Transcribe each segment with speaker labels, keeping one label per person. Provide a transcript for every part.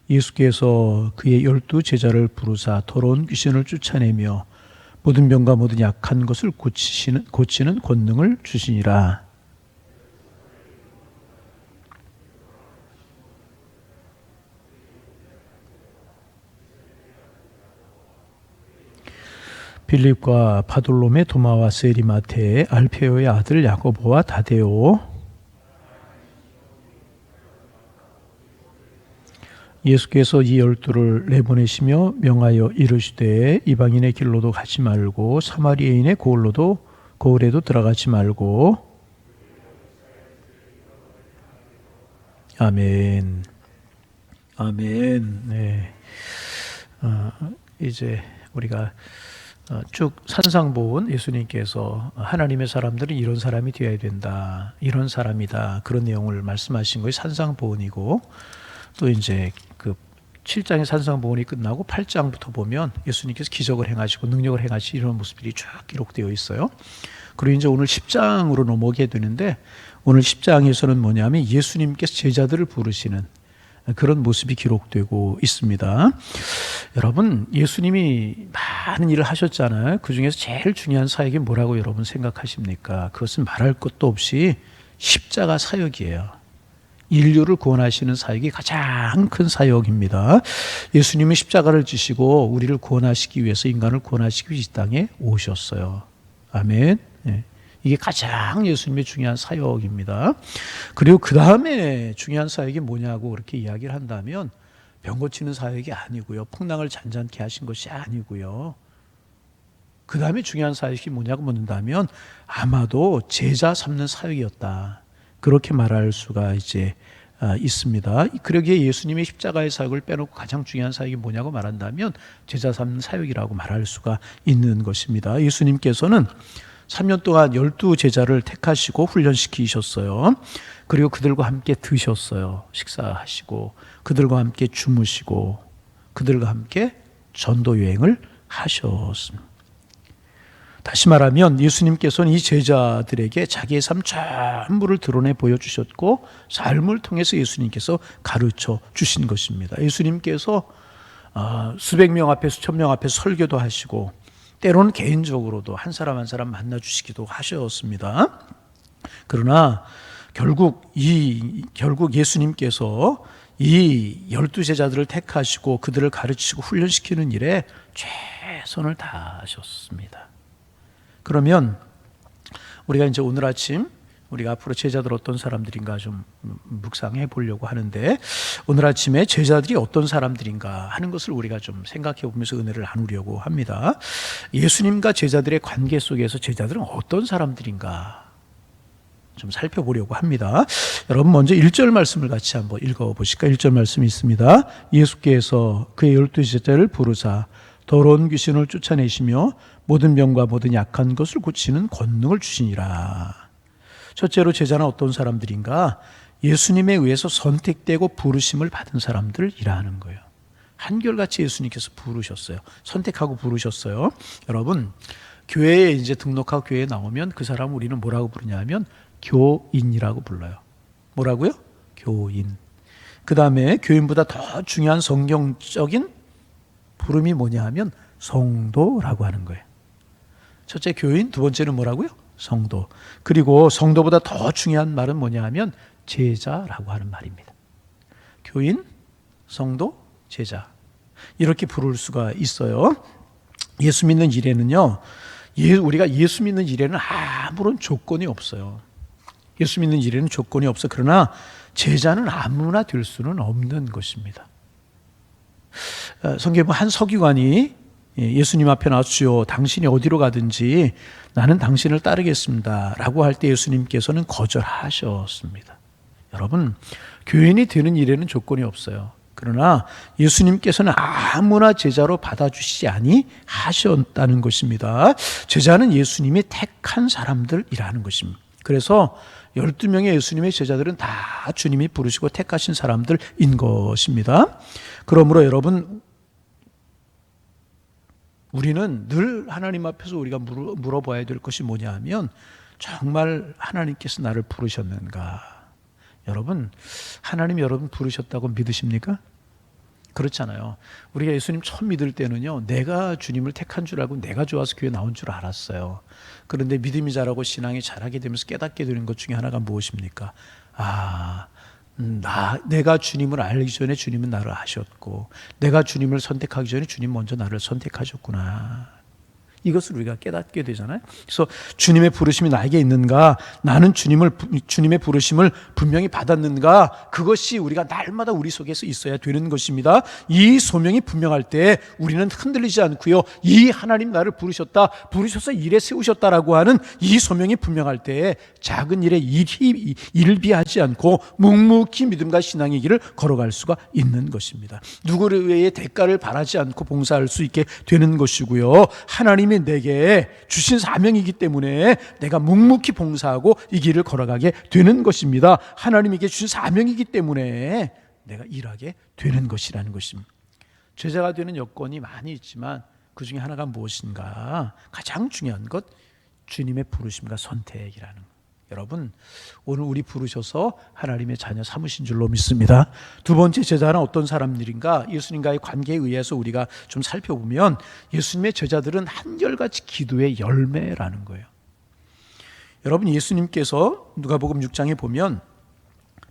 Speaker 1: 예수께서 그의 12 제자를 부르사 더러운 귀신을 쫓아내며 모든 병과 모든 약한 것을 고치는 권능을 주시니라. 빌립과 바돌롬의 도마와 세리마테의 알페오의 아들 야고보와 다데오. 예수께서 이 12를 내보내시며 명하여 이르시되 이방인의 길로도 가지 말고 사마리아인의 고을에도 들어가지 말고. 아멘. 아멘. 네. 이제 우리가 쭉 산상보온 예수님께서 하나님의 사람들은 이런 사람이 되어야 된다, 이런 사람이다, 그런 내용을 말씀하신 것이 산상보온이고, 또 이제 그 7장의 산상보온이 끝나고 8장부터 보면 예수님께서 기적을 행하시고 능력을 행하시고 이런 모습들이 쭉 기록되어 있어요. 그리고 이제 오늘 10장으로 넘어가게 되는데, 오늘 10장에서는 뭐냐면 예수님께서 제자들을 부르시는 그런 모습이 기록되고 있습니다. 여러분, 예수님이 많은 일을 하셨잖아요. 그 중에서 제일 중요한 사역이 뭐라고 여러분 생각하십니까? 그것은 말할 것도 없이 십자가 사역이에요. 인류를 구원하시는 사역이 가장 큰 사역입니다. 예수님이 십자가를 지시고 우리를 구원하시기 위해서, 인간을 구원하시기 위해서 이 땅에 오셨어요. 아멘. 네. 이게 가장 예수님의 중요한 사역입니다. 그리고 그 다음에 중요한 사역이 뭐냐고 그렇게 이야기를 한다면 병 고치는 사역이 아니고요, 풍랑을 잔잔케 하신 것이 아니고요, 그 다음에 중요한 사역이 뭐냐고 묻는다면 아마도 제자 삼는 사역이었다, 그렇게 말할 수가 이제 있습니다. 그러기에 예수님의 십자가의 사역을 빼놓고 가장 중요한 사역이 뭐냐고 말한다면 제자 삼는 사역이라고 말할 수가 있는 것입니다. 예수님께서는 3년 동안 12 제자를 택하시고 훈련시키셨어요. 그리고 그들과 함께 드셨어요. 식사하시고 그들과 함께 주무시고 그들과 함께 전도 여행을 하셨습니다. 다시 말하면 예수님께서는 이 제자들에게 자기의 삶 전부를 드러내 보여주셨고 삶을 통해서 예수님께서 가르쳐 주신 것입니다. 예수님께서 수백 명 앞에 수천 명 앞에 설교도 하시고 때로는 개인적으로도 한 사람 한 사람 만나 주시기도 하셨습니다. 그러나 결국 예수님께서 이 12 제자들을 택하시고 그들을 가르치고 훈련시키는 일에 최선을 다하셨습니다. 그러면 우리가 이제 오늘 아침 우리가 앞으로 제자들 어떤 사람들인가 좀 묵상해 보려고 하는데, 오늘 아침에 제자들이 어떤 사람들인가 하는 것을 우리가 좀 생각해 보면서 은혜를 나누려고 합니다. 예수님과 제자들의 관계 속에서 제자들은 어떤 사람들인가 좀 살펴보려고 합니다. 여러분 먼저 1절 말씀을 같이 한번 읽어보실까요? 1절 말씀이 있습니다. 예수께서 그의 12 제자를 부르사 더러운 귀신을 쫓아내시며 모든 병과 모든 약한 것을 고치는 권능을 주시니라. 첫째로 제자는 어떤 사람들인가? 예수님에 의해서 선택되고 부르심을 받은 사람들이라는 거예요. 한결같이 예수님께서 부르셨어요. 선택하고 부르셨어요. 여러분, 교회에 이제 등록하고 교회에 나오면 그 사람 우리는 뭐라고 부르냐면 교인이라고 불러요. 뭐라고요? 교인. 그 다음에 교인보다 더 중요한 성경적인 부름이 뭐냐 하면 성도라고 하는 거예요. 첫째 교인, 두 번째는 뭐라고요? 성도. 그리고 성도보다 더 중요한 말은 뭐냐 하면 제자라고 하는 말입니다. 교인, 성도, 제자, 이렇게 부를 수가 있어요. 예수 믿는 일에는요, 우리가 예수 믿는 일에는 아무런 조건이 없어요. 예수 믿는 일에는 조건이 없어. 그러나 제자는 아무나 될 수는 없는 것입니다. 성경에 보면 한 서기관이 예수님 앞에 나와주시오, 당신이 어디로 가든지 나는 당신을 따르겠습니다 라고 할 때 예수님께서는 거절하셨습니다. 여러분, 교인이 되는 일에는 조건이 없어요. 그러나 예수님께서는 아무나 제자로 받아주시지 아니하셨다는 것입니다. 제자는 예수님이 택한 사람들이라는 것입니다. 그래서 12명의 예수님의 제자들은 다 주님이 부르시고 택하신 사람들인 것입니다. 그러므로 여러분, 우리는 늘 하나님 앞에서 우리가 물어봐야 될 것이 뭐냐 하면 정말 하나님께서 나를 부르셨는가? 여러분, 하나님이 여러분 부르셨다고 믿으십니까? 그렇잖아요. 우리가 예수님 처음 믿을 때는요, 내가 주님을 택한 줄 알고 내가 좋아서 교회 나온 줄 알았어요. 그런데 믿음이 자라고 신앙이 자라게 되면서 깨닫게 되는 것 중에 하나가 무엇입니까? 내가 주님을 알기 전에 주님은 나를 아셨고, 내가 주님을 선택하기 전에 주님 먼저 나를 선택하셨구나. 이것을 우리가 깨닫게 되잖아요. 그래서 주님의 부르심이 나에게 있는가, 나는 주님의 부르심을 분명히 받았는가, 그것이 우리가 날마다 우리 속에서 있어야 되는 것입니다. 이 소명이 분명할 때 우리는 흔들리지 않고요, 이 하나님 나를 부르셔서 일에 세우셨다라고 하는 이 소명이 분명할 때 작은 일에 일을 비하지 않고 묵묵히 믿음과 신앙의 길을 걸어갈 수가 있는 것입니다. 누구의 대가를 바라지 않고 봉사할 수 있게 되는 것이고요, 하나님이 내게 주신 사명이기 때문에 내가 묵묵히 봉사하고 이 길을 걸어가게 되는 것입니다. 하나님에게 주신 사명이기 때문에 내가 일하게 되는 것이라는 것입니다. 제자가 되는 여건이 많이 있지만 그 중에 하나가 무엇인가? 가장 중요한 것, 주님의 부르심과 선택이라는 것. 여러분, 오늘 우리 부르셔서 하나님의 자녀 삼으신 줄로 믿습니다. 두 번째 제자는 어떤 사람들인가? 예수님과의 관계에 의해서 우리가 좀 살펴보면 예수님의 제자들은 한결같이 기도의 열매라는 거예요. 여러분, 예수님께서 누가복음 6장에 보면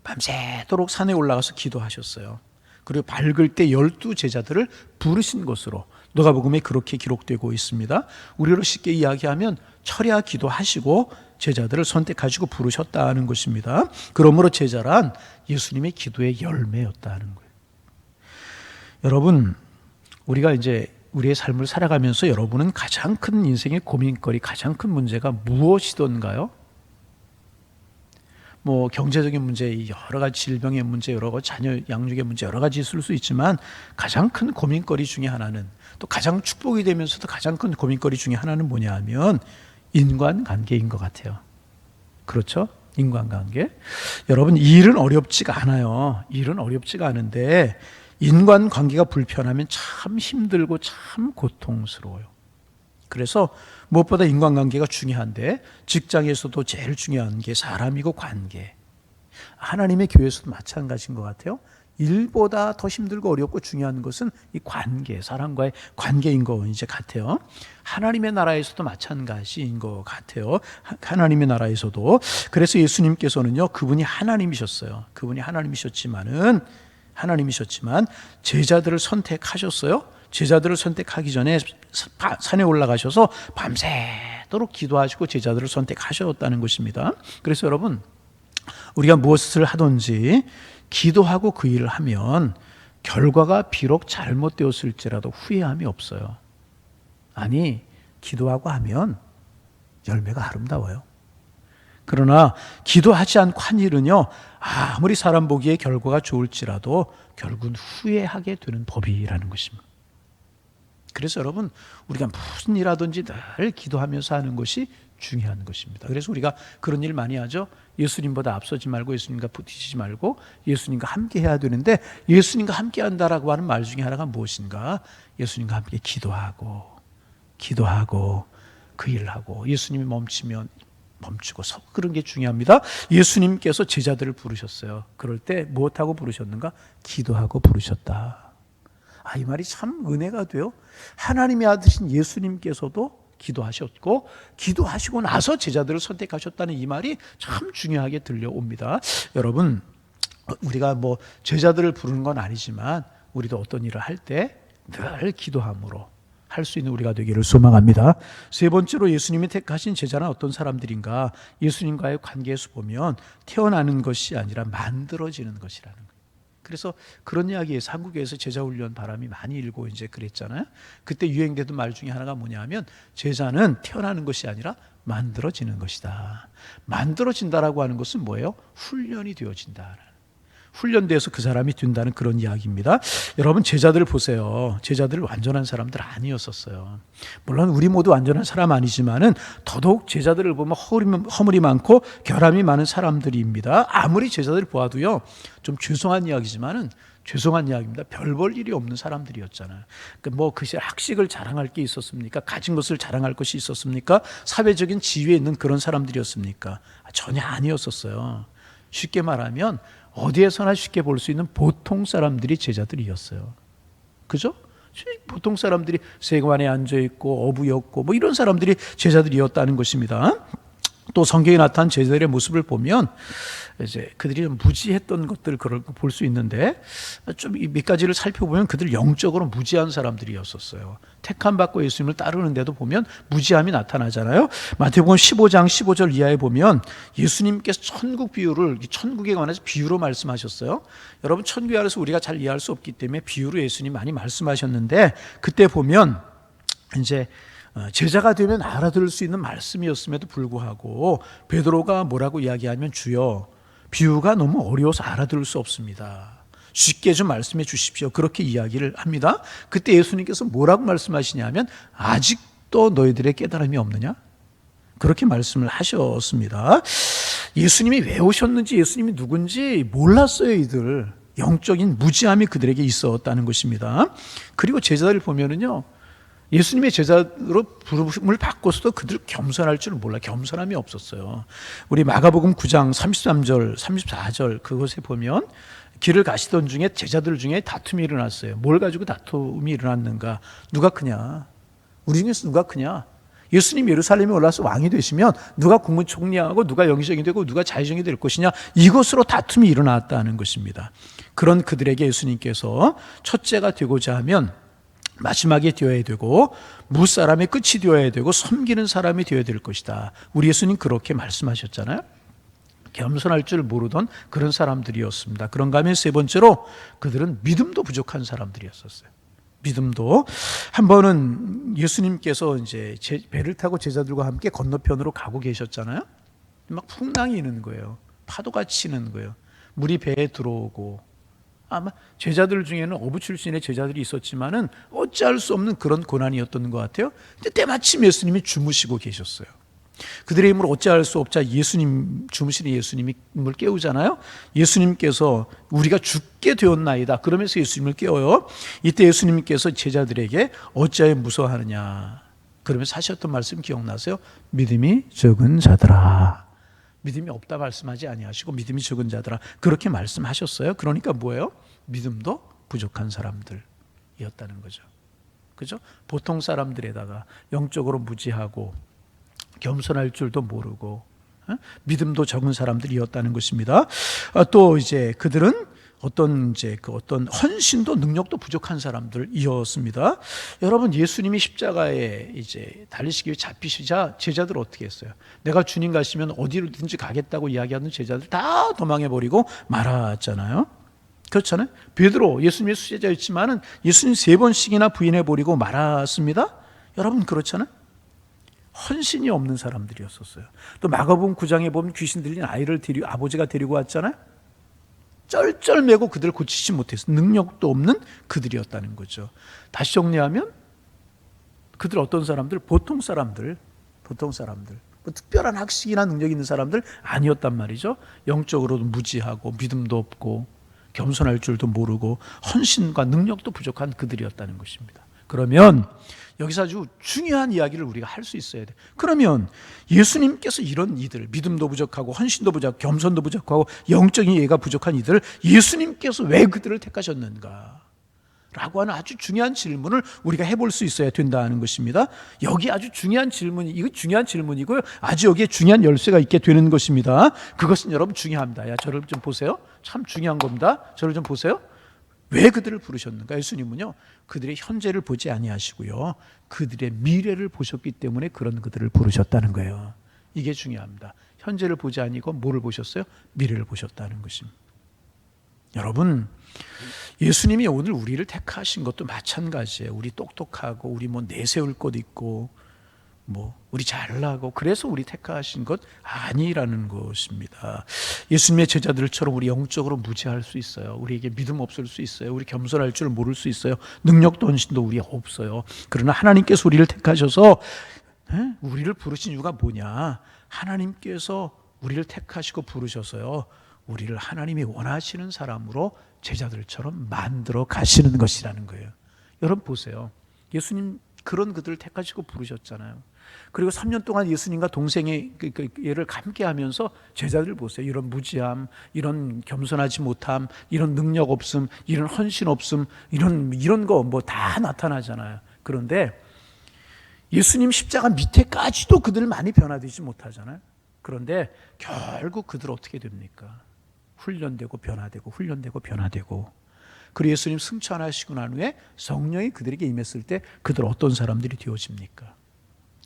Speaker 1: 밤새도록 산에 올라가서 기도하셨어요. 그리고 밝을 때 12 제자들을 부르신 것으로 누가복음에 그렇게 기록되고 있습니다. 우리로 쉽게 이야기하면 철야 기도하시고 제자들을 선택하시고 부르셨다는 것입니다. 그러므로 제자란 예수님의 기도의 열매였다는 거예요. 여러분, 우리가 이제 우리의 삶을 살아가면서 여러분은 가장 큰 인생의 고민거리, 가장 큰 문제가 무엇이던가요? 뭐 경제적인 문제, 여러 가지 질병의 문제, 여러 가지 자녀 양육의 문제, 여러 가지 있을 수 있지만 가장 큰 고민거리 중에 하나는, 또 가장 축복이 되면서도 가장 큰 고민거리 중에 하나는 뭐냐 하면 인간관계인 것 같아요. 그렇죠? 인간관계. 여러분, 일은 어렵지가 않아요. 일은 어렵지가 않은데 인간관계가 불편하면 참 힘들고 참 고통스러워요. 그래서 무엇보다 인간관계가 중요한데, 직장에서도 제일 중요한 게 사람이고 관계. 하나님의 교회에서도 마찬가지인 것 같아요. 일보다 더 힘들고 어렵고 중요한 것은 이 관계, 사람과의 관계인 거 이제 같아요. 하나님의 나라에서도 마찬가지인 것 같아요. 하나님의 나라에서도. 그래서 예수님께서는요, 그분이 하나님이셨어요. 그분이 하나님이셨지만 제자들을 선택하셨어요. 제자들을 선택하기 전에 산에 올라가셔서 밤새도록 기도하시고 제자들을 선택하셨다는 것입니다. 그래서 여러분, 우리가 무엇을 하든지 기도하고 그 일을 하면 결과가 비록 잘못되었을지라도 후회함이 없어요. 아니, 기도하고 하면 열매가 아름다워요. 그러나 기도하지 않고 한 일은요, 아무리 사람 보기에 결과가 좋을지라도 결국은 후회하게 되는 법이라는 것입니다. 그래서 여러분, 우리가 무슨 일 하든지 늘 기도하면서 하는 것이 중요한 것입니다. 그래서 우리가 그런 일 많이 하죠. 예수님보다 앞서지 말고 예수님과 부딪히지 말고 예수님과 함께 해야 되는데, 예수님과 함께 한다라고 하는 말 중에 하나가 무엇인가? 예수님과 함께 기도하고 그 일을 하고, 예수님이 멈추면 멈추고 그런 게 중요합니다. 예수님께서 제자들을 부르셨어요. 그럴 때 무엇하고 부르셨는가? 기도하고 부르셨다. 이 말이 참 은혜가 돼요. 하나님의 아들이신 예수님께서도 기도하셨고, 기도하시고 나서 제자들을 선택하셨다는 이 말이 참 중요하게 들려옵니다. 여러분, 우리가 뭐 제자들을 부르는 건 아니지만 우리도 어떤 일을 할 때 늘 기도함으로 할 수 있는 우리가 되기를 소망합니다. 세 번째로 예수님이 택하신 제자는 어떤 사람들인가? 예수님과의 관계에서 보면 태어나는 것이 아니라 만들어지는 것이라는 거예요. 그래서 그런 이야기에서 한국에서 제자훈련 바람이 많이 일고 이제 그랬잖아요. 그때 유행되던 말 중에 하나가 뭐냐 하면, 제자는 태어나는 것이 아니라 만들어지는 것이다. 만들어진다라고 하는 것은 뭐예요? 훈련이 되어진다. 훈련돼서 그 사람이 된다는 그런 이야기입니다. 여러분, 제자들을 보세요. 제자들 완전한 사람들 아니었었어요. 물론 우리 모두 완전한 사람 아니지만은 더더욱 제자들을 보면 허물이 많고 결함이 많은 사람들입니다. 아무리 제자들을 보아도요, 좀 죄송한 이야기지만은 죄송한 이야기입니다. 별 볼 일이 없는 사람들이었잖아요. 뭐 그 학식을 자랑할 게 있었습니까? 가진 것을 자랑할 것이 있었습니까? 사회적인 지위에 있는 그런 사람들이었습니까? 전혀 아니었었어요. 쉽게 말하면 어디에서나 쉽게 볼 수 있는 보통 사람들이 제자들이었어요. 그죠? 보통 사람들이 세관에 앉아있고 어부였고 뭐 이런 사람들이 제자들이었다는 것입니다. 또 성경에 나타난 제자들의 모습을 보면 이제 그들이 좀 무지했던 것들을 볼 수 있는데 좀 몇 가지를 살펴보면 그들 영적으로 무지한 사람들이었었어요. 택함 받고 예수님을 따르는데도 보면 무지함이 나타나잖아요. 마태복음 15장 15절 이하에 보면 예수님께서 천국 비유를 천국에 관해서 비유로 말씀하셨어요. 여러분 천국에 관해서 우리가 잘 이해할 수 없기 때문에 비유로 예수님 많이 말씀하셨는데 그때 보면 이제 제자가 되면 알아들을 수 있는 말씀이었음에도 불구하고 베드로가 뭐라고 이야기하면 주여 비유가 너무 어려워서 알아들을 수 없습니다. 쉽게 좀 말씀해 주십시오. 그렇게 이야기를 합니다. 그때 예수님께서 뭐라고 말씀하시냐면 아직도 너희들의 깨달음이 없느냐? 그렇게 말씀을 하셨습니다. 예수님이 왜 오셨는지 예수님이 누군지 몰랐어요. 이들 영적인 무지함이 그들에게 있었다는 것입니다. 그리고 제자들을 보면은요 예수님의 제자로 부름을 받고서도 그들 겸손할 줄 몰라. 겸손함이 없었어요. 우리 마가복음 9장 33절 34절 그것에 보면 길을 가시던 중에 제자들 중에 다툼이 일어났어요. 뭘 가지고 다툼이 일어났는가? 누가 크냐? 우리 중에서 누가 크냐? 예수님 예루살렘에 올라서 왕이 되시면 누가 국무총리하고 누가 영의정이 되고 누가 자의정이 될 것이냐? 이것으로 다툼이 일어났다는 것입니다. 그런 그들에게 예수님께서 첫째가 되고자 하면 마지막에 되어야 되고 무사람의 끝이 되어야 되고 섬기는 사람이 되어야 될 것이다. 우리 예수님 그렇게 말씀하셨잖아요. 겸손할 줄 모르던 그런 사람들이었습니다. 그런가 하면 세 번째로 그들은 믿음도 부족한 사람들이었었어요. 믿음도 한 번은 예수님께서 이제 배를 타고 제자들과 함께 건너편으로 가고 계셨잖아요. 막 풍랑이 있는 거예요. 파도가 치는 거예요. 물이 배에 들어오고 아마 제자들 중에는 어부 출신의 제자들이 있었지만은 어찌할 수 없는 그런 고난이었던 것 같아요. 근데 때마침 예수님이 주무시고 계셨어요. 그들의 힘으로 어찌할 수 없자 예수님 주무시는 예수님을 깨우잖아요. 예수님께서 우리가 죽게 되었나이다. 그러면서 예수님을 깨워요. 이때 예수님께서 제자들에게 어찌하여 무서워하느냐. 그러면서 하셨던 말씀 기억나세요? 믿음이 적은 자들아. 믿음이 없다 말씀하지 아니하시고 믿음이 적은 자들아 그렇게 말씀하셨어요. 그러니까 뭐예요? 믿음도 부족한 사람들이었다는 거죠. 그죠? 보통 사람들에다가 영적으로 무지하고 겸손할 줄도 모르고 믿음도 적은 사람들이었다는 것입니다. 또 이제 그들은 어떤 헌신도 능력도 부족한 사람들이었습니다. 여러분 예수님이 십자가에 이제 달리시기 위해 잡히시자 제자들 어떻게 했어요? 내가 주님 가시면 어디로든지 가겠다고 이야기하는 제자들 다 도망해 버리고 말았잖아요. 그렇잖아요. 베드로 예수님의 수제자였지만은 예수님 3번씩이나 부인해 버리고 말았습니다. 여러분 그렇잖아요. 헌신이 없는 사람들이었었어요. 또 마가복음 9장에 보면 귀신 들린 아이를 아버지가 데리고 왔잖아요. 쩔쩔매고 그들을 고치지 못해서 능력도 없는 그들이었다는 거죠. 다시 정리하면 그들 어떤 사람들? 보통 사람들. 뭐 특별한 학식이나 능력이 있는 사람들 아니었단 말이죠. 영적으로도 무지하고 믿음도 없고 겸손할 줄도 모르고 헌신과 능력도 부족한 그들이었다는 것입니다. 그러면 여기서 아주 중요한 이야기를 우리가 할 수 있어야 돼. 그러면 예수님께서 이런 이들, 믿음도 부족하고 헌신도 부족하고 겸손도 부족하고 영적인 이해가 부족한 이들을 예수님께서 왜 그들을 택하셨는가? 라고 하는 아주 중요한 질문을 우리가 해볼 수 있어야 된다는 것입니다. 여기 아주 중요한 질문이, 이거 중요한 질문이고요. 아주 여기에 중요한 열쇠가 있게 되는 것입니다. 그것은 여러분 중요합니다. 야, 저를 좀 보세요. 참 중요한 겁니다. 저를 좀 보세요. 왜 그들을 부르셨는가? 예수님은요 그들의 현재를 보지 아니하시고요 그들의 미래를 보셨기 때문에 그런 그들을 부르셨다는 거예요. 이게 중요합니다. 현재를 보지 아니고 뭐를 보셨어요? 미래를 보셨다는 것입니다. 여러분 예수님이 오늘 우리를 택하신 것도 마찬가지예요. 우리 똑똑하고 우리 뭐 내세울 것 있고 뭐 우리 잘나고 그래서 우리 택하신 것 아니라는 것입니다. 예수님의 제자들처럼 우리 영적으로 무지할 수 있어요. 우리에게 믿음 없을 수 있어요. 우리 겸손할 줄 모를 수 있어요. 능력도 헌신도 우리 없어요. 그러나 하나님께서 우리를 택하셔서 우리를 부르신 이유가 뭐냐? 하나님께서 우리를 택하시고 부르셔서요 우리를 하나님이 원하시는 사람으로 제자들처럼 만들어 가시는 것이라는 거예요. 여러분 보세요. 예수님 그런 그들을 택하시고 부르셨잖아요. 그리고 3년 동안 예수님과 동생의 얘를 함께 하면서 제자들 보세요. 이런 무지함, 이런 겸손하지 못함, 이런 능력 없음, 이런 헌신 없음, 이런 거 뭐 다 나타나잖아요. 그런데 예수님 십자가 밑에까지도 그들 많이 변화되지 못하잖아요. 그런데 결국 그들 어떻게 됩니까? 훈련되고 변화되고 훈련되고 변화되고. 그리고 예수님 승천하시고 난 후에 성령이 그들에게 임했을 때 그들 어떤 사람들이 되어집니까?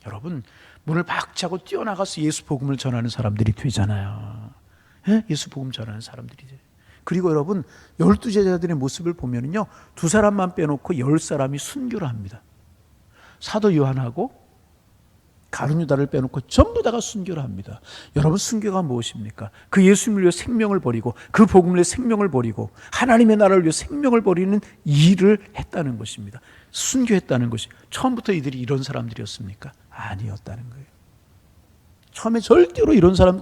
Speaker 1: 여러분, 문을 박차고 뛰어나가서 예수 복음을 전하는 사람들이 되잖아요. 예? 예수 복음 전하는 사람들이 돼요. 그리고 여러분, 12제자들의 모습을 보면요, 2사람만 빼놓고 10사람이 순교를 합니다. 사도 요한하고 가룟 유다를 빼놓고 전부 다가 순교를 합니다. 여러분, 순교가 무엇입니까? 그 예수님을 위해 생명을 버리고 그 복음을 위해 생명을 버리고 하나님의 나라를 위해 생명을 버리는 일을 했다는 것입니다. 순교했다는 것이. 처음부터 이들이 이런 사람들이었습니까? 아니었다는 거예요. 처음에 절대로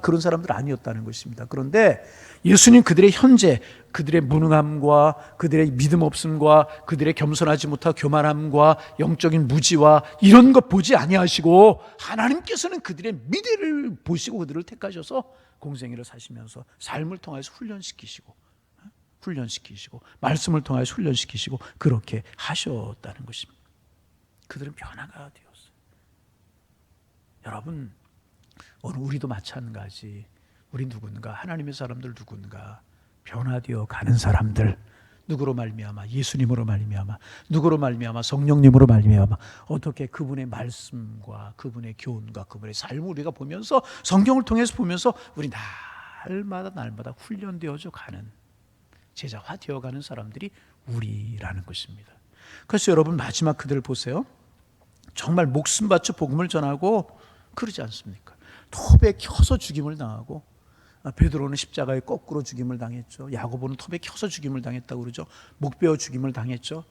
Speaker 1: 그런 사람들 아니었다는 것입니다. 그런데 예수님 그들의 현재, 그들의 무능함과 그들의 믿음 없음과 그들의 겸손하지 못한 교만함과 영적인 무지와 이런 것 보지 아니하시고 하나님께서는 그들의 미래를 보시고 그들을 택하셔서 공생애를 사시면서 삶을 통해서 훈련시키시고 말씀을 통해서 훈련시키시고 그렇게 하셨다는 것입니다. 그들은 변화가 되었어요. 여러분, 오늘 우리도 마찬가지. 우리 누군가, 하나님의 사람들 누군가 변화되어 가는 사람들, 누구로 말미암아? 예수님으로 말미암아. 누구로 말미암아? 성령님으로 말미암아. 어떻게 그분의 말씀과 그분의 교훈과 그분의 삶을 우리가 보면서, 성경을 통해서 보면서 우리 날마다 훈련되어져 가는, 제자화되어 가는 사람들이 우리라는 것입니다. 그래서 여러분, 마지막 그들을 보세요. 정말 목숨 바쳐 복음을 전하고 그러지 않습니까? 톱에 켜서 죽임을 당하고, 베드로는 십자가에 거꾸로 죽임을 당했죠. 야고보는 톱에 켜서 죽임을 당했다고 그러죠. 목 베어 죽임을 당했죠.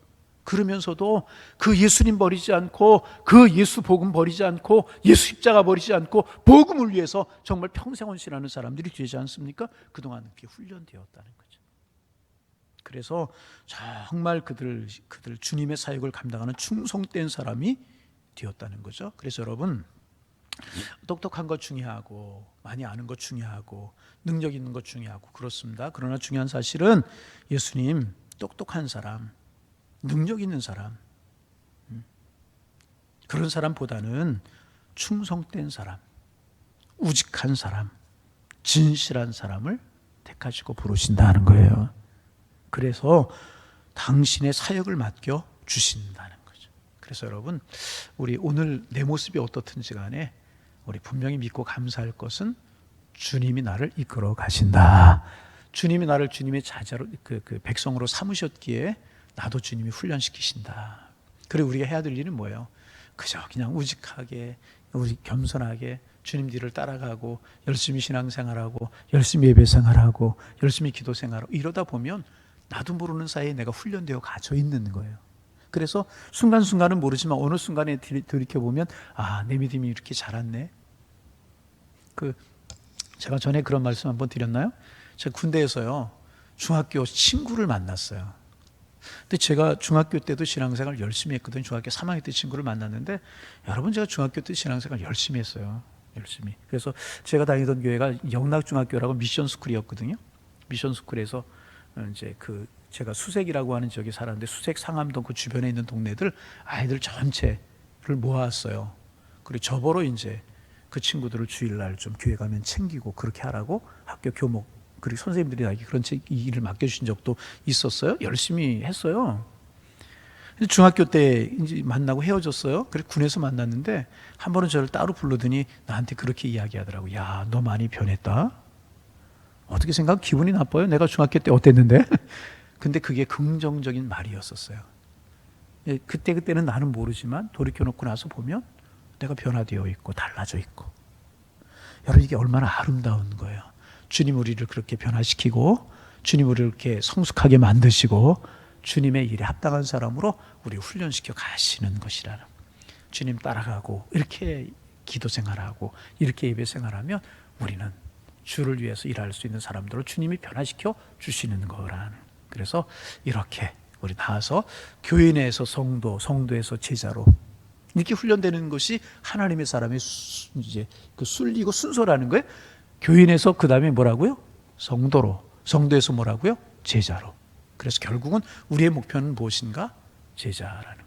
Speaker 1: 그러면서도 그 예수님 버리지 않고, 그 예수 복음 버리지 않고, 예수 십자가 버리지 않고 복음을 위해서 정말 평생 헌신하는 사람들이 되지 않습니까? 그동안 그렇게 훈련되었다는 거죠. 그래서 정말 그들 주님의 사역을 감당하는 충성된 사람이 되었다는 거죠. 그래서 여러분, 똑똑한 것 중요하고 많이 아는 것 중요하고 능력 있는 것 중요하고 그렇습니다. 그러나 중요한 사실은 예수님 똑똑한 사람, 능력 있는 사람, 그런 사람보다는 충성된 사람, 우직한 사람, 진실한 사람을 택하시고 부르신다는 거예요. 그래서 당신의 사역을 맡겨 주신다는 거죠. 그래서 여러분, 우리 오늘 내 모습이 어떻든지 간에 우리 분명히 믿고 감사할 것은 주님이 나를 이끌어 가신다. 주님이 나를 주님의 자자로 그 백성으로 삼으셨기에 나도 주님이 훈련시키신다. 그리고 우리가 해야 될 일은 뭐예요? 그저 그냥 우직하게, 우리 겸손하게 주님 뒤를 따라가고 열심히 신앙생활하고 열심히 예배생활하고 열심히 기도생활하고 이러다 보면 나도 모르는 사이에 내가 훈련되어 갇혀 있는 거예요. 그래서 순간순간은 모르지만 어느 순간에 돌이켜보면 내 믿음이 이렇게 자랐네. 제가 전에 그런 말씀 한번 드렸나요? 제가 군대에서요, 중학교 친구를 만났어요. 근데 제가 중학교 때도 신앙생활 열심히 했거든요. 중학교 3학년 때 친구를 만났는데, 여러분, 제가 중학교 때 신앙생활 열심히 했어요. 열심히. 그래서 제가 다니던 교회가 영락중학교라고 미션스쿨이었거든요. 미션스쿨에서 이제 제가 수색이라고 하는 지역에 살았는데, 수색 상암동 그 주변에 있는 동네들 아이들 전체를 모았어요. 그리고 저보러 이제 그 친구들을 주일날 좀 교회 가면 챙기고 그렇게 하라고 학교 교목, 그리고 선생님들이 나에게 그런 일을 맡겨주신 적도 있었어요. 열심히 했어요. 근데 중학교 때 이제 만나고 헤어졌어요. 그래서 군에서 만났는데 한 번은 저를 따로 불러더니 나한테 그렇게 이야기하더라고. 야, 너 많이 변했다. 어떻게 생각? 기분이 나빠요? 내가 중학교 때 어땠는데? 근데 그게 긍정적인 말이었었어요. 그때는 나는 모르지만 돌이켜놓고 나서 보면 내가 변화되어 있고 달라져 있고, 여러분, 이게 얼마나 아름다운 거예요. 주님 우리를 그렇게 변화시키고 주님 우리를 이렇게 성숙하게 만드시고 주님의 일에 합당한 사람으로 우리 훈련시켜 가시는 것이라는, 주님 따라가고 이렇게 기도생활하고 이렇게 예배생활하면 우리는 주를 위해서 일할 수 있는 사람들을 주님이 변화시켜 주시는 거라는. 그래서 이렇게 우리 나와서 교회 내에서 성도, 성도에서 제자로 이렇게 훈련되는 것이 하나님의 사람의 이제 그 순리고 순서라는 거예요. 교인에서 그 다음에 뭐라고요? 성도로, 성도에서 뭐라고요? 제자로. 그래서 결국은 우리의 목표는 무엇인가? 제자라는 거예요.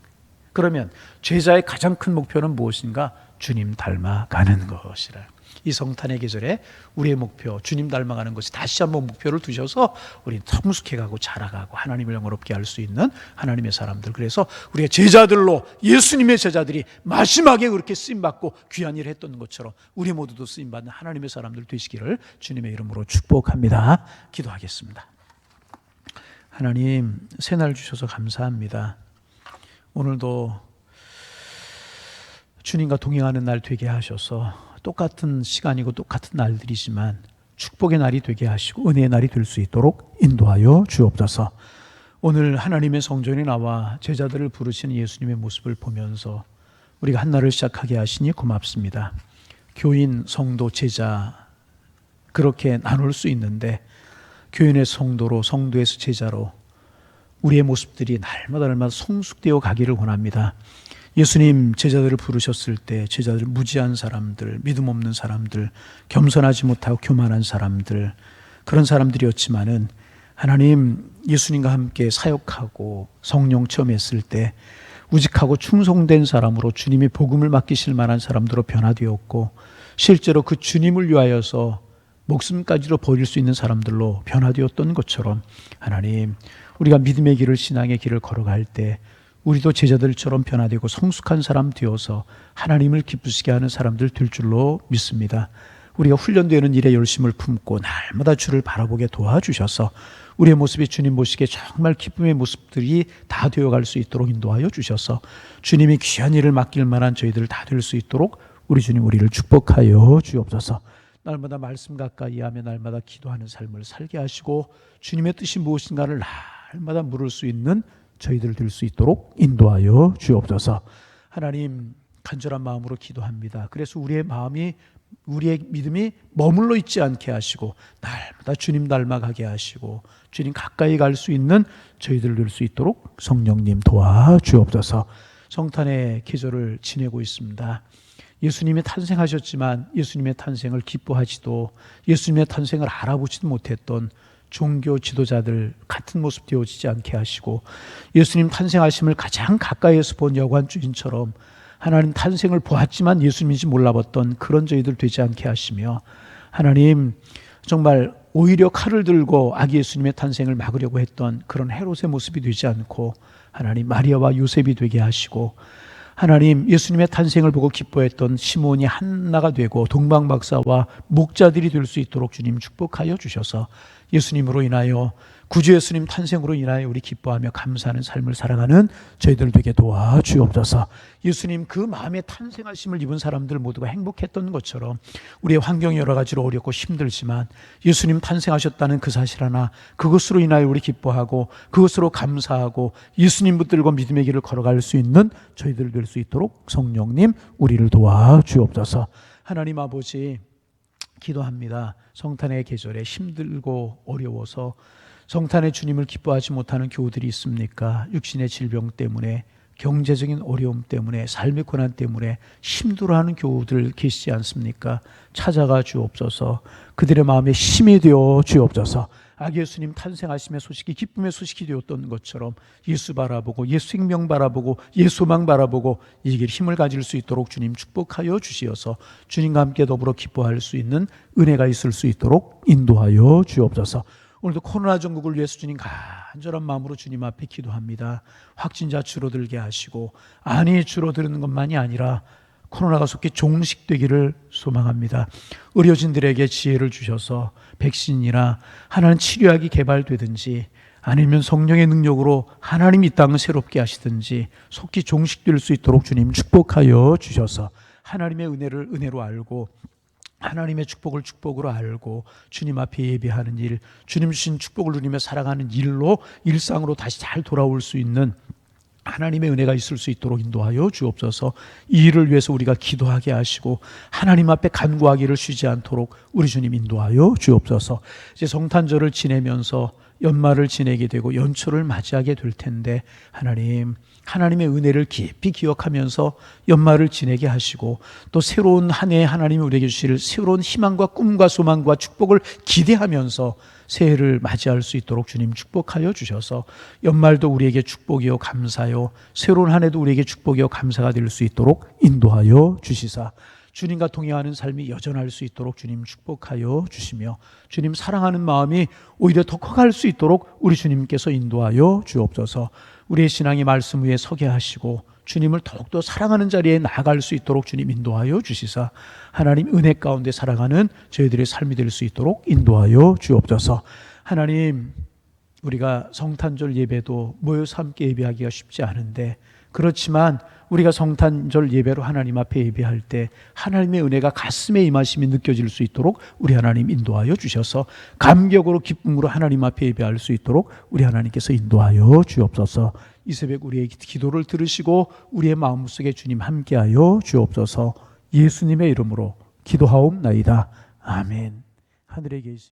Speaker 1: 그러면 제자의 가장 큰 목표는 무엇인가? 주님 닮아가는 것이라. 이 성탄의 계절에 우리의 목표, 주님 닮아가는 것이 다시 한번 목표를 두셔서 우리 성숙해가고 자라가고 하나님을 영화롭게 할 수 있는 하나님의 사람들. 그래서 우리가 제자들로, 예수님의 제자들이 마지막에 그렇게 쓰임받고 귀한 일을 했던 것처럼 우리 모두도 쓰임받는 하나님의 사람들 되시기를 주님의 이름으로 축복합니다. 기도하겠습니다. 하나님, 새날 주셔서 감사합니다. 오늘도 주님과 동행하는 날 되게 하셔서 똑같은 시간이고 똑같은 날들이지만 축복의 날이 되게 하시고 은혜의 날이 될 수 있도록 인도하여 주옵소서. 오늘 하나님의 성전에 나와 제자들을 부르시는 예수님의 모습을 보면서 우리가 한 날을 시작하게 하시니 고맙습니다. 교인, 성도, 제자 그렇게 나눌 수 있는데 교인의 성도로, 성도에서 제자로 우리의 모습들이 날마다 성숙되어 가기를 원합니다. 예수님 제자들을 부르셨을 때 제자들 무지한 사람들, 믿음 없는 사람들, 겸손하지 못하고 교만한 사람들, 그런 사람들이었지만은 하나님 예수님과 함께 사역하고 성령 체험했을 때 우직하고 충성된 사람으로 주님이 복음을 맡기실 만한 사람들로 변화되었고 실제로 그 주님을 위하여서 목숨까지도 버릴 수 있는 사람들로 변화되었던 것처럼 하나님 우리가 믿음의 길을, 신앙의 길을 걸어갈 때 우리도 제자들처럼 변화되고 성숙한 사람 되어서 하나님을 기쁘시게 하는 사람들 될 줄로 믿습니다. 우리가 훈련되는 일에 열심을 품고 날마다 주를 바라보게 도와주셔서 우리의 모습이 주님 보시기에 정말 기쁨의 모습들이 다 되어갈 수 있도록 인도하여 주셔서 주님이 귀한 일을 맡길 만한 저희들 다 될 수 있도록 우리 주님 우리를 축복하여 주옵소서. 날마다 말씀 가까이 하며 날마다 기도하는 삶을 살게 하시고 주님의 뜻이 무엇인가를 날마다 물을 수 있는 저희들 될 수 있도록 인도하여 주옵소서. 하나님 간절한 마음으로 기도합니다. 그래서 우리의 마음이, 우리의 믿음이 머물러 있지 않게 하시고 날마다 주님 닮아가게 하시고 주님 가까이 갈 수 있는 저희들 될 수 있도록 성령님 도와주옵소서. 성탄의 계절을 지내고 있습니다. 예수님이 탄생하셨지만 예수님의 탄생을 기뻐하지도 예수님의 탄생을 알아보지도 못했던 종교 지도자들 같은 모습 되어지지 않게 하시고 예수님 탄생하심을 가장 가까이에서 본 여관 주인처럼 하나님 탄생을 보았지만 예수님인지 몰라봤던 그런 저희들 되지 않게 하시며 하나님 정말 오히려 칼을 들고 아기 예수님의 탄생을 막으려고 했던 그런 헤롯의 모습이 되지 않고 하나님 마리아와 요셉이 되게 하시고 하나님 예수님의 탄생을 보고 기뻐했던 시몬이 한나가 되고 동방박사와 목자들이 될 수 있도록 주님 축복하여 주셔서 예수님으로 인하여 구주 예수님 탄생으로 인하여 우리 기뻐하며 감사하는 삶을 살아가는 저희들 되게 도와주옵소서. 예수님 그 마음에 탄생하심을 입은 사람들 모두가 행복했던 것처럼 우리의 환경이 여러 가지로 어렵고 힘들지만 예수님 탄생하셨다는 그 사실 하나, 그것으로 인하여 우리 기뻐하고 그것으로 감사하고 예수님 붙들고 믿음의 길을 걸어갈 수 있는 저희들 될 수 있도록 성령님 우리를 도와주옵소서. 하나님 아버지 기도합니다. 성탄의 계절에 힘들고 어려워서 성탄의 주님을 기뻐하지 못하는 교우들이 있습니까? 육신의 질병 때문에, 경제적인 어려움 때문에, 삶의 고난 때문에 힘들어하는 교우들 계시지 않습니까? 찾아가 주옵소서. 그들의 마음에 힘이 되어 주옵소서. 아기 예수님 탄생하심의 소식이 기쁨의 소식이 되었던 것처럼 예수 바라보고 예수 생명 바라보고 예수 소망 바라보고 이 길 힘을 가질 수 있도록 주님 축복하여 주시어서 주님과 함께 더불어 기뻐할 수 있는 은혜가 있을 수 있도록 인도하여 주옵소서. 오늘도 코로나 전국을 위해서 주님 간절한 마음으로 주님 앞에 기도합니다. 확진자 줄어들게 하시고 안이 줄어드는 것만이 아니라 코로나가 속히 종식되기를 소망합니다. 의료진들에게 지혜를 주셔서 백신이나 하나는 치료약이 개발되든지 아니면 성령의 능력으로 하나님 이 땅을 새롭게 하시든지 속히 종식될 수 있도록 주님 축복하여 주셔서 하나님의 은혜를 은혜로 알고 하나님의 축복을 축복으로 알고 주님 앞에 예배하는 일, 주님 주신 축복을 누리며 살아가는 일로 일상으로 다시 잘 돌아올 수 있는 하나님의 은혜가 있을 수 있도록 인도하여 주옵소서. 이 일을 위해서 우리가 기도하게 하시고 하나님 앞에 간구하기를 쉬지 않도록 우리 주님 인도하여 주옵소서. 이제 성탄절을 지내면서 연말을 지내게 되고 연초를 맞이하게 될 텐데 하나님의 은혜를 깊이 기억하면서 연말을 지내게 하시고 또 새로운 한 해 하나님이 우리에게 주실 새로운 희망과 꿈과 소망과 축복을 기대하면서 새해를 맞이할 수 있도록 주님 축복하여 주셔서 연말도 우리에게 축복이요 감사요, 새로운 한 해도 우리에게 축복이요 감사가 될 수 있도록 인도하여 주시사 주님과 동행하는 삶이 여전할 수 있도록 주님 축복하여 주시며 주님 사랑하는 마음이 오히려 더 커갈 수 있도록 우리 주님께서 인도하여 주옵소서. 우리의 신앙의 말씀 위에 서게 하시고 주님을 더욱더 사랑하는 자리에 나아갈 수 있도록 주님 인도하여 주시사 하나님 은혜 가운데 살아가는 저희들의 삶이 될 수 있도록 인도하여 주옵소서. 하나님, 우리가 성탄절 예배도 모여서 함께 예배하기가 쉽지 않은데 그렇지만 우리가 성탄절 예배로 하나님 앞에 예배할 때 하나님의 은혜가 가슴에 임하심이 느껴질 수 있도록 우리 하나님 인도하여 주셔서 감격으로 기쁨으로 하나님 앞에 예배할 수 있도록 우리 하나님께서 인도하여 주옵소서. 이 새벽 우리의 기도를 들으시고 우리의 마음속에 주님 함께하여 주옵소서. 예수님의 이름으로 기도하옵나이다. 아멘. 하늘에 계신